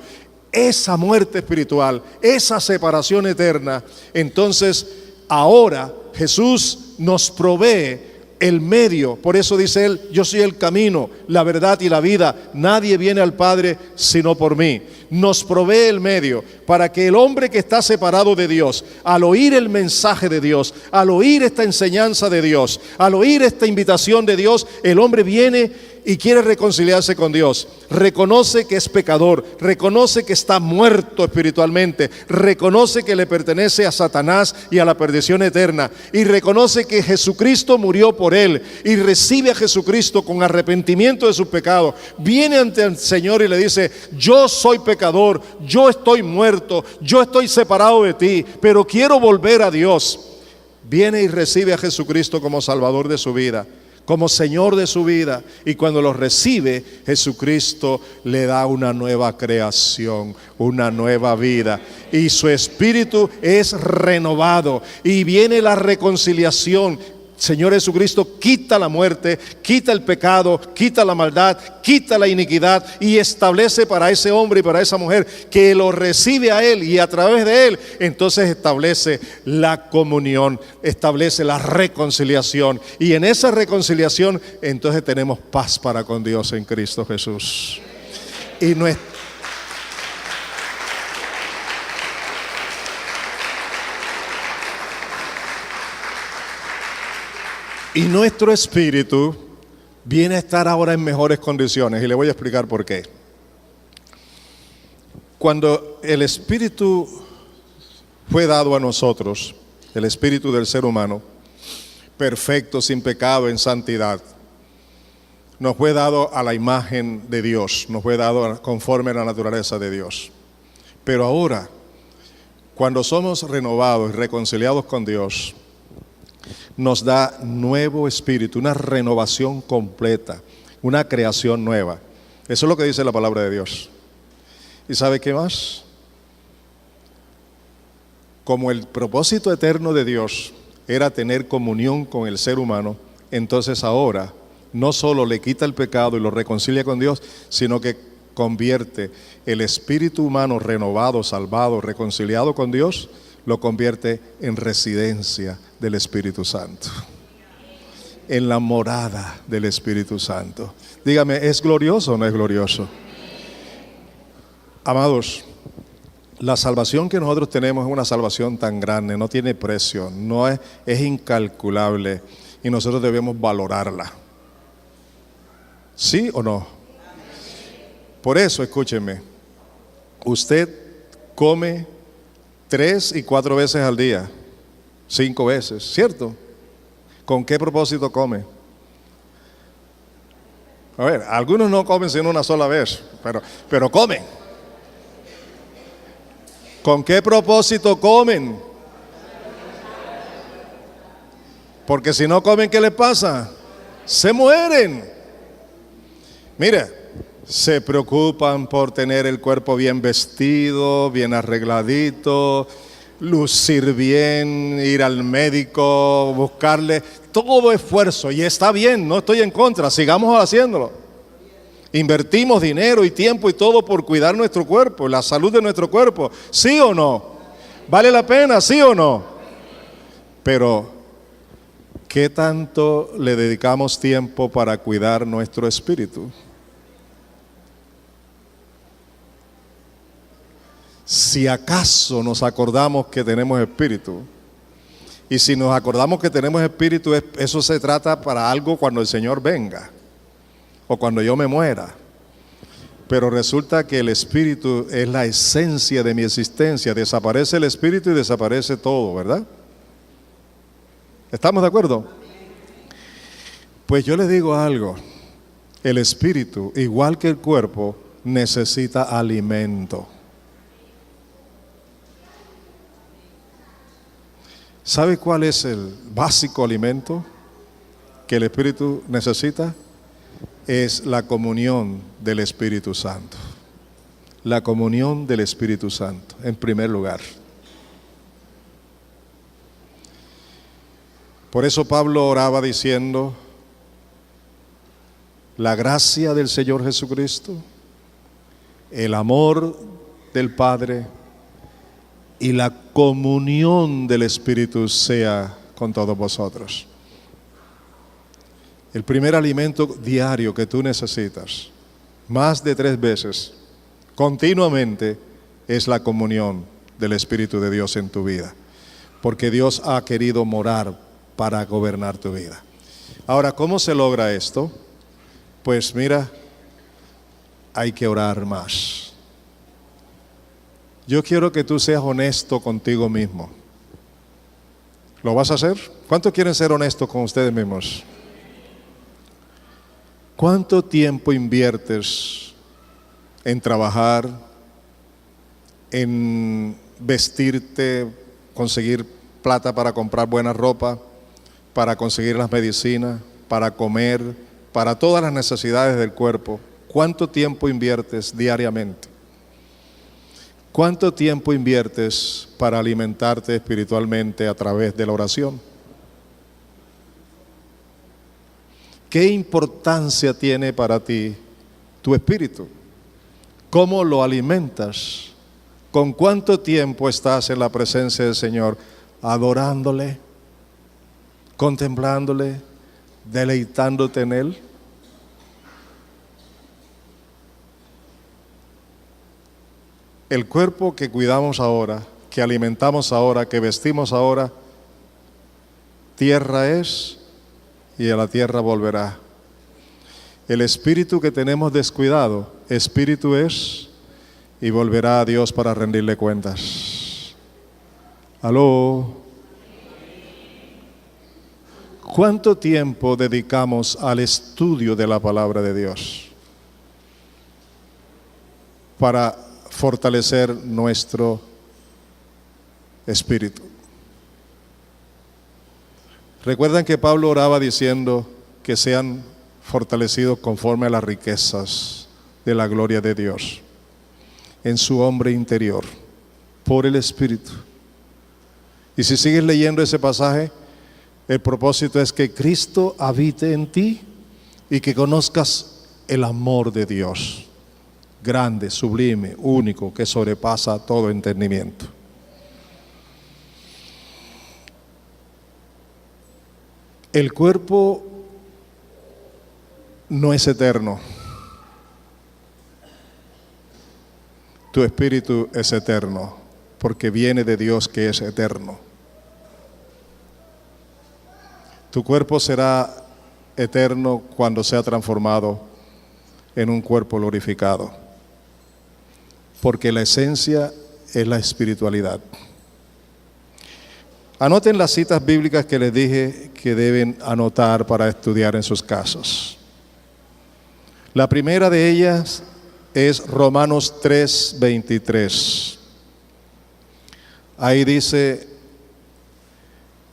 esa muerte espiritual, esa separación eterna, entonces ahora Jesús nos provee el medio. Por eso dice él: yo soy el camino, la verdad y la vida, nadie viene al Padre sino por mí. Nos provee el medio para que el hombre que está separado de Dios, al oír el mensaje de Dios, al oír esta enseñanza de Dios, al oír esta invitación de Dios, el hombre viene y quiere reconciliarse con Dios. Reconoce que es pecador, reconoce que está muerto espiritualmente, reconoce que le pertenece a Satanás y a la perdición eterna, y reconoce que Jesucristo murió por él, y recibe a Jesucristo con arrepentimiento de sus pecados. Viene ante el Señor y le dice: yo soy pecador, yo estoy muerto, yo estoy separado de ti, pero quiero volver a Dios. Viene y recibe a Jesucristo como Salvador de su vida, como Señor de su vida, y cuando lo recibe, Jesucristo le da una nueva creación, una nueva vida, y su espíritu es renovado, y viene la reconciliación. Señor Jesucristo quita la muerte, quita el pecado, quita la maldad, quita la iniquidad, y establece para ese hombre y para esa mujer que lo recibe a él, y a través de él entonces establece la comunión, establece la reconciliación, y en esa reconciliación entonces tenemos paz para con Dios en Cristo Jesús. Y nuestro espíritu viene a estar ahora en mejores condiciones, y le voy a explicar por qué. Cuando el espíritu fue dado a nosotros, el espíritu del ser humano, perfecto, sin pecado, en santidad, nos fue dado a la imagen de Dios, nos fue dado conforme a la naturaleza de Dios. Pero ahora, cuando somos renovados y reconciliados con Dios, nos da nuevo espíritu, una renovación completa, una creación nueva. Eso es lo que dice la palabra de Dios. ¿Y sabe qué más? Como el propósito eterno de Dios era tener comunión con el ser humano, entonces ahora no solo le quita el pecado y lo reconcilia con Dios, sino que convierte el espíritu humano renovado, salvado, reconciliado con Dios, lo convierte en residencia del Espíritu Santo, en la morada del Espíritu Santo. Dígame, ¿es glorioso o no es glorioso? Amados, la salvación que nosotros tenemos es una salvación tan grande, no tiene precio, es incalculable, y nosotros debemos valorarla. ¿Sí o no? Por eso, escúchenme, Usted come 3 y 4 veces al día, 5 veces, ¿cierto? ¿Con qué propósito come? A ver, algunos no comen sino una sola vez, pero comen. ¿Con qué propósito comen? Porque si no comen, ¿qué les pasa? Se mueren. Mire, se preocupan por tener el cuerpo bien vestido, bien arregladito, lucir bien, ir al médico, buscarle todo esfuerzo. Y está bien, no estoy en contra, sigamos haciéndolo. Invertimos dinero y tiempo y todo por cuidar nuestro cuerpo, la salud de nuestro cuerpo. ¿Sí o no? ¿Vale la pena? ¿Sí o no? Pero ¿qué tanto le dedicamos tiempo para cuidar nuestro espíritu? Si acaso nos acordamos que tenemos espíritu, y si nos acordamos que tenemos espíritu, eso se trata para algo cuando el Señor venga, o cuando yo me muera. Pero resulta que el espíritu es la esencia de mi existencia. Desaparece el espíritu y desaparece todo, ¿verdad? ¿Estamos de acuerdo? Pues yo les digo algo, el espíritu, igual que el cuerpo, necesita alimento. ¿Sabe cuál es el básico alimento que el espíritu necesita? Es la comunión del Espíritu Santo. La comunión del Espíritu Santo, en primer lugar. Por eso Pablo oraba diciendo, la gracia del Señor Jesucristo, el amor del Padre y la comunión del Espíritu sea con todos vosotros. El primer alimento diario que tú necesitas, más de 3 veces, continuamente, es la comunión del Espíritu de Dios en tu vida. Porque Dios ha querido morar para gobernar tu vida. Ahora, ¿cómo se logra esto? Pues mira, hay que orar más. Yo quiero que tú seas honesto contigo mismo. ¿Lo vas a hacer? ¿Cuántos quieren ser honestos con ustedes mismos? ¿Cuánto tiempo inviertes en trabajar, en vestirte, conseguir plata para comprar buena ropa, para conseguir las medicinas, para comer, para todas las necesidades del cuerpo? ¿Cuánto tiempo inviertes diariamente? ¿Cuánto tiempo inviertes para alimentarte espiritualmente a través de la oración? ¿Qué importancia tiene para ti tu espíritu? ¿Cómo lo alimentas? ¿Con cuánto tiempo estás en la presencia del Señor? Adorándole, contemplándole, deleitándote en Él. El cuerpo que cuidamos ahora, que alimentamos ahora, que vestimos ahora, tierra es y a la tierra volverá. El espíritu que tenemos descuidado, espíritu es y volverá a Dios para rendirle cuentas. ¿Aló? ¿Cuánto tiempo dedicamos al estudio de la palabra de Dios para fortalecer nuestro espíritu? Recuerdan que Pablo oraba diciendo que sean fortalecidos conforme a las riquezas de la gloria de Dios en su hombre interior por el Espíritu. Y si sigues leyendo ese pasaje, el propósito es que Cristo habite en ti y que conozcas el amor de Dios, grande, sublime, único, que sobrepasa todo entendimiento. El cuerpo no es eterno. Tu espíritu es eterno, porque viene de Dios que es eterno. Tu cuerpo será eterno cuando sea transformado en un cuerpo glorificado. porque la esencia es la espiritualidad. Anoten las citas bíblicas que les dije que deben anotar para estudiar en sus casas. La primera de ellas es Romanos 3:23. Ahí dice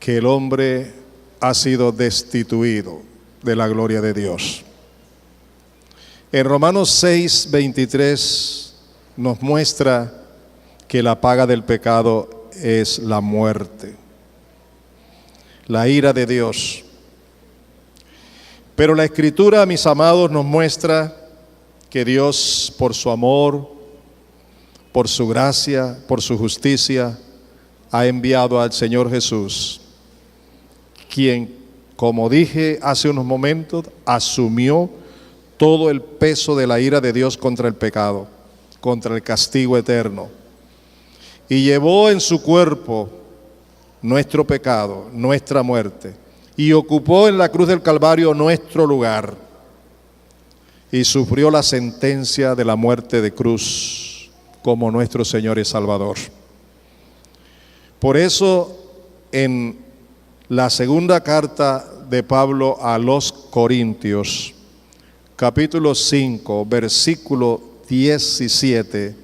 que el hombre ha sido destituido de la gloria de Dios. En Romanos 6:23 nos muestra que la paga del pecado es la muerte, la ira de Dios. Pero la Escritura, mis amados, nos muestra que Dios, por su amor, por su gracia, por su justicia, ha enviado al Señor Jesús, quien, como dije hace unos momentos, asumió todo el peso de la ira de Dios contra el pecado, contra el castigo eterno, y llevó en su cuerpo nuestro pecado, nuestra muerte, y ocupó en la cruz del Calvario nuestro lugar, y sufrió la sentencia de la muerte de cruz como nuestro Señor y Salvador. Por eso, en la segunda carta de Pablo a los Corintios, capítulo 5, versículo 17,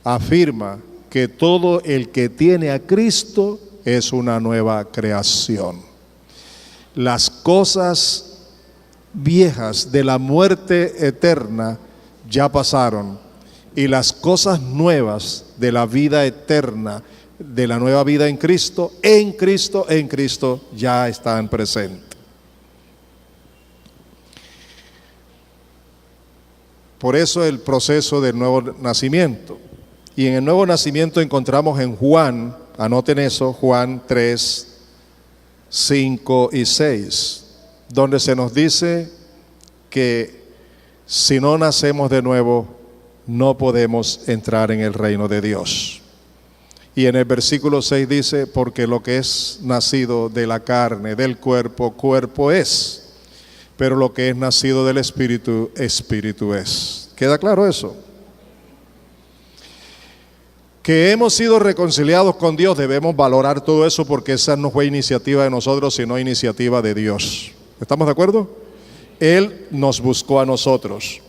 afirma que todo el que tiene a Cristo es una nueva creación. Las cosas viejas de la muerte eterna ya pasaron, y las cosas nuevas de la vida eterna, de la nueva vida en Cristo ya están presentes. Por eso el proceso del nuevo nacimiento. Y en el nuevo nacimiento encontramos en Juan, anoten eso, Juan 3, 5 y 6, donde se nos dice que si no nacemos de nuevo, no podemos entrar en el reino de Dios. Y en el versículo 6 dice, porque lo que es nacido de la carne, del cuerpo, cuerpo es. Pero lo que es nacido del Espíritu, Espíritu es. ¿Queda claro eso? Que hemos sido reconciliados con Dios, debemos valorar todo eso, porque esa no fue iniciativa de nosotros, sino iniciativa de Dios. ¿Estamos de acuerdo? Él nos buscó a nosotros.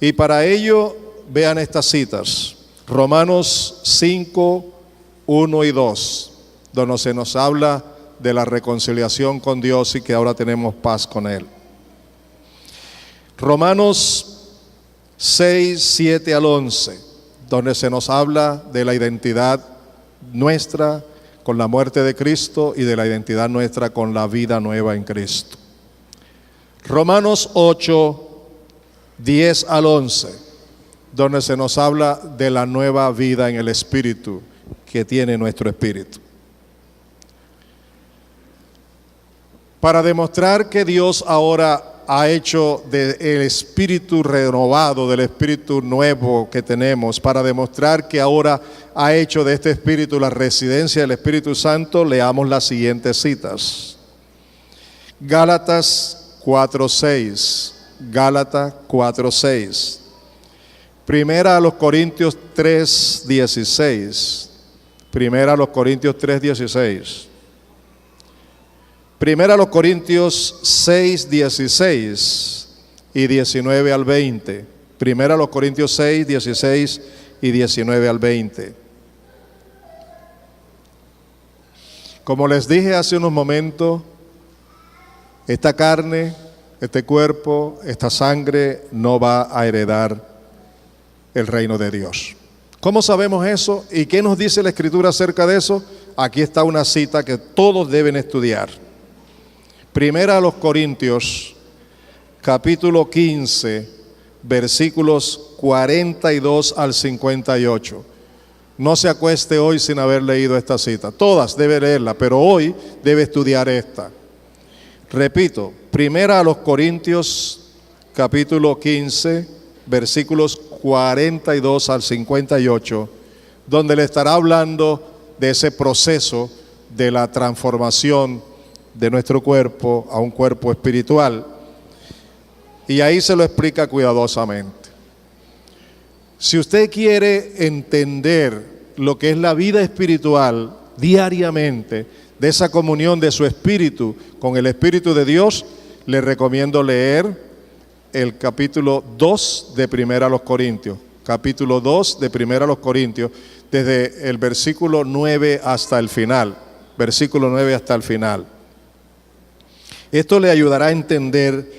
Y para ello, vean estas citas. Romanos 5, 1 y 2, donde se nos habla de la reconciliación con Dios y que ahora tenemos paz con Él. Romanos 6, 7 al 11, donde se nos habla de la identidad nuestra con la muerte de Cristo y de la identidad nuestra con la vida nueva en Cristo. Romanos 8, 10 al 11, donde se nos habla de la nueva vida en el Espíritu que tiene nuestro espíritu. Para demostrar que Dios ahora ha hecho del espíritu renovado, del espíritu nuevo que tenemos, para demostrar que ahora ha hecho de este espíritu la residencia del Espíritu Santo, leamos las siguientes citas. Gálatas 4:6, Gálatas 4:6. Primera a los Corintios 3:16. Primera a los Corintios 3:16. Primera a los Corintios 6:16 y 19 al 20. Primera a los Corintios 6, 16 y 19 al 20. Como les dije hace unos momentos, esta carne, este cuerpo, esta sangre no va a heredar el reino de Dios. ¿Cómo sabemos eso? ¿Y qué nos dice la Escritura acerca de eso? Aquí está una cita que todos deben estudiar. Primera a los Corintios, capítulo 15, versículos 42 al 58. No se acueste hoy sin haber leído esta cita. Todas debe leerla, pero hoy debe estudiar esta. Repito, Primera a los Corintios, capítulo 15, versículos 42 al 58, donde le estará hablando de ese proceso de la transformación de nuestro cuerpo a un cuerpo espiritual, y ahí se lo explica cuidadosamente. Si usted quiere entender lo que es la vida espiritual diariamente, de esa comunión de su espíritu con el Espíritu de Dios, le recomiendo leer el capítulo 2 de Primera a los Corintios. Capítulo 2 de Primera a los Corintios, desde el versículo 9 hasta el final. Versículo 9 hasta el final. Esto le ayudará a entender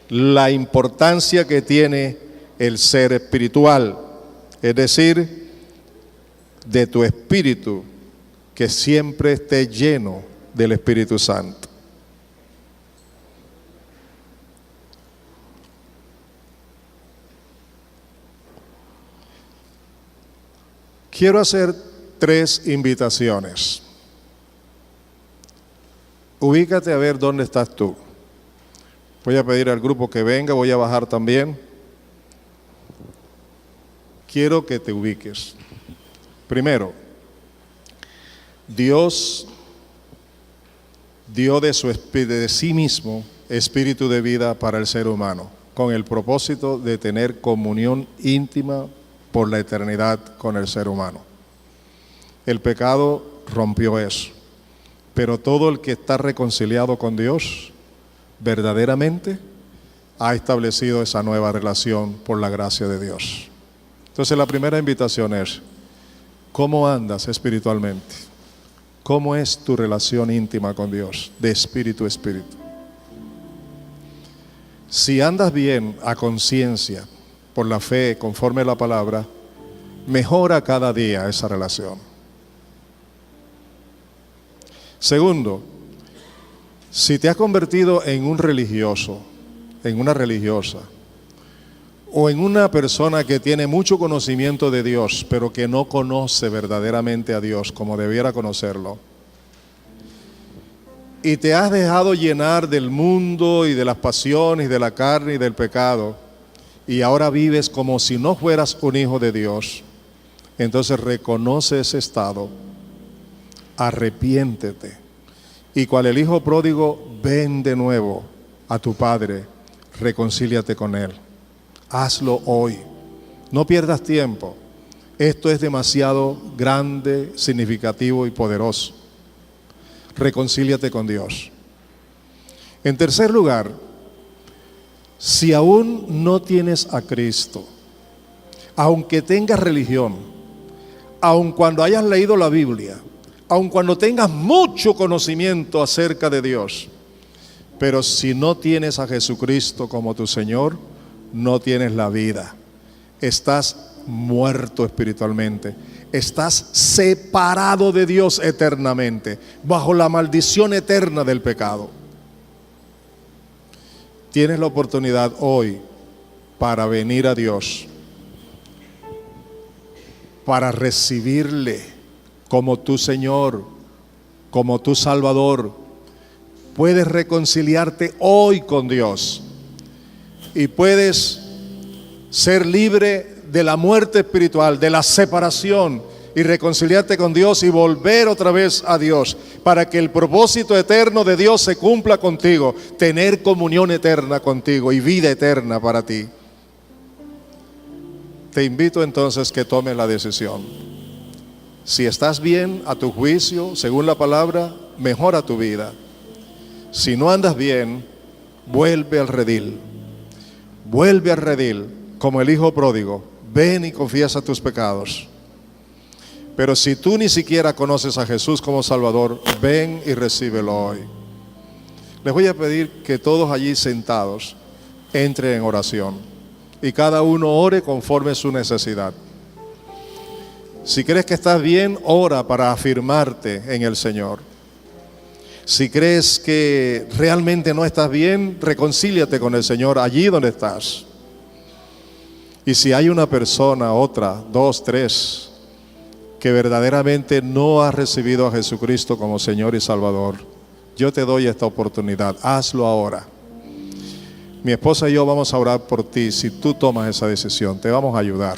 la importancia que tiene el ser espiritual, es decir, de tu espíritu, que siempre esté lleno del Espíritu Santo. Quiero hacer 3 invitaciones. Ubícate a ver dónde estás tú. Voy a pedir al grupo que venga, voy a bajar también. Quiero que te ubiques. Primero, Dios dio de sí mismo espíritu de vida para el ser humano, con el propósito de tener comunión íntima por la eternidad con el ser humano. El pecado rompió eso, pero todo el que está reconciliado con Dios, verdaderamente ha establecido esa nueva relación por la gracia de Dios. Entonces la primera invitación es, ¿cómo andas espiritualmente? ¿Cómo es tu relación íntima con Dios, de espíritu a espíritu? Si andas bien a conciencia, por la fe, conforme a la palabra, mejora cada día esa relación. Segundo, si te has convertido en un religioso, en una religiosa, o en una persona que tiene mucho conocimiento de Dios, pero que no conoce verdaderamente a Dios como debiera conocerlo, y te has dejado llenar del mundo y de las pasiones, y de la carne y del pecado, y ahora vives como si no fueras un hijo de Dios, entonces reconoce ese estado, arrepiéntete, y cual el hijo pródigo, ven de nuevo a tu padre, reconcíliate con él. Hazlo hoy, no pierdas tiempo. Esto es demasiado grande, significativo y poderoso. Reconcíliate con Dios. En tercer lugar, si aún no tienes a Cristo, aunque tengas religión, aun cuando hayas leído la Biblia, aun cuando tengas mucho conocimiento acerca de Dios, pero si no tienes a Jesucristo como tu Señor, no tienes la vida. Estás muerto espiritualmente. Estás separado de Dios eternamente, bajo la maldición eterna del pecado. Tienes la oportunidad hoy para venir a Dios, para recibirle como tu Señor, como tu Salvador. Puedes reconciliarte hoy con Dios y puedes ser libre de la muerte espiritual, de la separación, y reconciliarte con Dios y volver otra vez a Dios, para que el propósito eterno de Dios se cumpla contigo, tener comunión eterna contigo y vida eterna para ti. Te invito entonces que tomes la decisión. Si estás bien a tu juicio, según la palabra, mejora tu vida. Si no andas bien, vuelve al redil. Vuelve al redil, como el hijo pródigo. Ven y confiesa tus pecados. Pero si tú ni siquiera conoces a Jesús como Salvador, ven y recíbelo hoy. Les voy a pedir que todos allí sentados entren en oración y cada uno ore conforme su necesidad. Si crees que estás bien, ora para afirmarte en el Señor. Si crees que realmente no estás bien, reconcíliate con el Señor allí donde estás. Y si hay una persona, otra, 2, 3, que verdaderamente no ha recibido a Jesucristo como Señor y Salvador, yo te doy esta oportunidad. Hazlo ahora. Mi esposa y yo vamos a orar por ti. Si tú tomas esa decisión, te vamos a ayudar.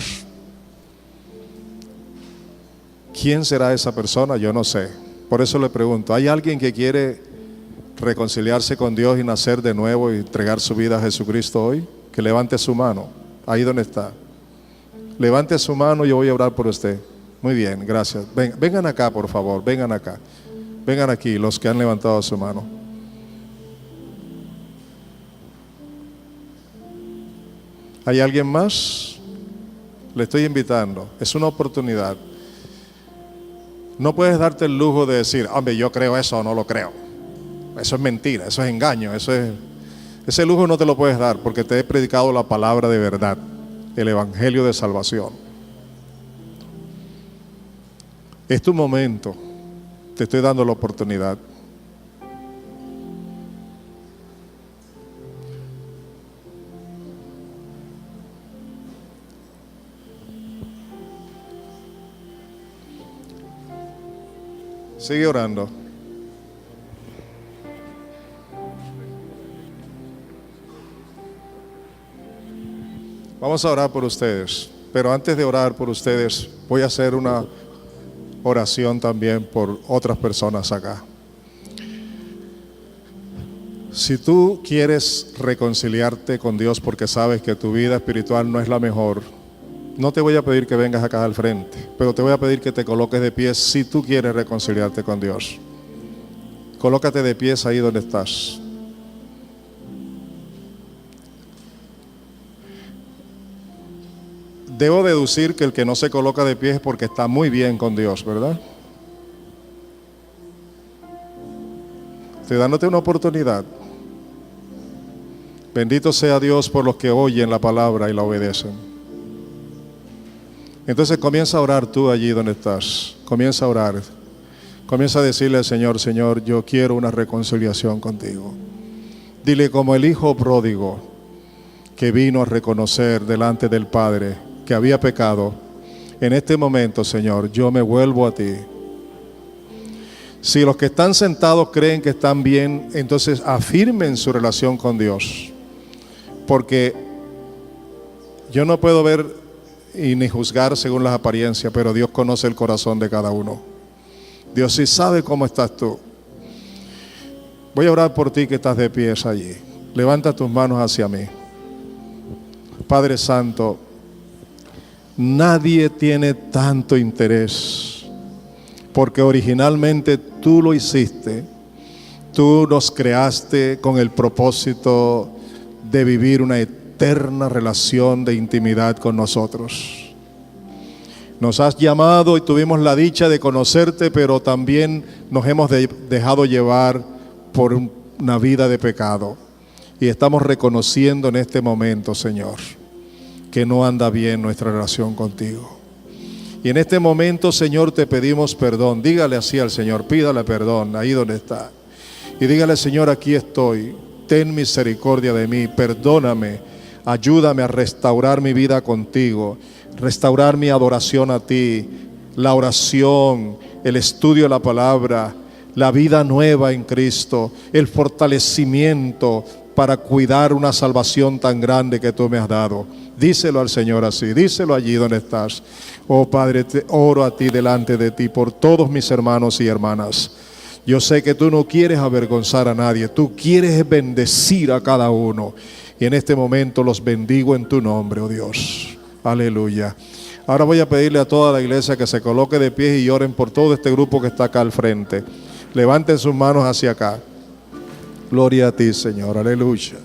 ¿Quién será esa persona? Yo no sé. Por eso le pregunto, ¿hay alguien que quiere reconciliarse con Dios y nacer de nuevo y entregar su vida a Jesucristo hoy? Que levante su mano, ahí donde está. Levante su mano, yo voy a orar por usted. Muy bien, gracias. Vengan acá, por favor, vengan acá. Vengan aquí, los que han levantado su mano. ¿Hay alguien más? Le estoy invitando. Es una oportunidad. No puedes darte el lujo de decir, hombre, yo creo eso o no lo creo. Eso es mentira, eso es engaño, ese lujo no te lo puedes dar porque te he predicado la palabra de verdad, el evangelio de salvación. Es tu momento, te estoy dando la oportunidad. Sigue orando. Vamos a orar por ustedes, pero antes de orar por ustedes, voy a hacer una oración también por otras personas acá. Si tú quieres reconciliarte con Dios porque sabes que tu vida espiritual no es la mejor, no te voy a pedir que vengas acá al frente, pero te voy a pedir que te coloques de pies si tú quieres reconciliarte con Dios. Colócate de pies ahí donde estás. Debo deducir que el que no se coloca de pie es porque está muy bien con Dios, ¿verdad? Estoy dándote una oportunidad. Bendito sea Dios por los que oyen la palabra y la obedecen. Entonces comienza a orar tú allí donde estás. Comienza a orar. Comienza a decirle al Señor, Señor, yo quiero una reconciliación contigo. Dile como el hijo pródigo que vino a reconocer delante del Padre que había pecado. En este momento, Señor, yo me vuelvo a ti. Si los que están sentados creen que están bien, entonces afirmen su relación con Dios. Porque yo no puedo ver y ni juzgar según las apariencias, pero Dios conoce el corazón de cada uno. Dios sí sabe cómo estás tú. Voy a orar por ti que estás de pies allí. Levanta tus manos hacia mí. Padre Santo, nadie tiene tanto interés, porque originalmente tú lo hiciste. Tú nos creaste con el propósito de vivir una eterna relación de intimidad con nosotros. Nos has llamado y tuvimos la dicha de conocerte, pero también nos hemos dejado llevar por una vida de pecado. Y estamos reconociendo en este momento, Señor, que no anda bien nuestra relación contigo. Y en este momento, Señor, te pedimos perdón. Dígale así al Señor, pídale perdón ahí donde está. Y dígale, Señor, aquí estoy. Ten misericordia de mí, perdóname, ayúdame a restaurar mi vida contigo, restaurar mi adoración a ti, la oración, el estudio de la palabra, la vida nueva en Cristo, el fortalecimiento para cuidar una salvación tan grande que tú me has dado. Díselo al Señor así, díselo allí donde estás. Oh Padre, te oro a ti delante de ti por todos mis hermanos y hermanas. Yo sé que tú no quieres avergonzar a nadie, tú quieres bendecir a cada uno. Y en este momento los bendigo en tu nombre, oh Dios. Aleluya. Ahora voy a pedirle a toda la iglesia que se coloque de pie y oren por todo este grupo que está acá al frente. Levanten sus manos hacia acá. Gloria a ti, Señor. Aleluya.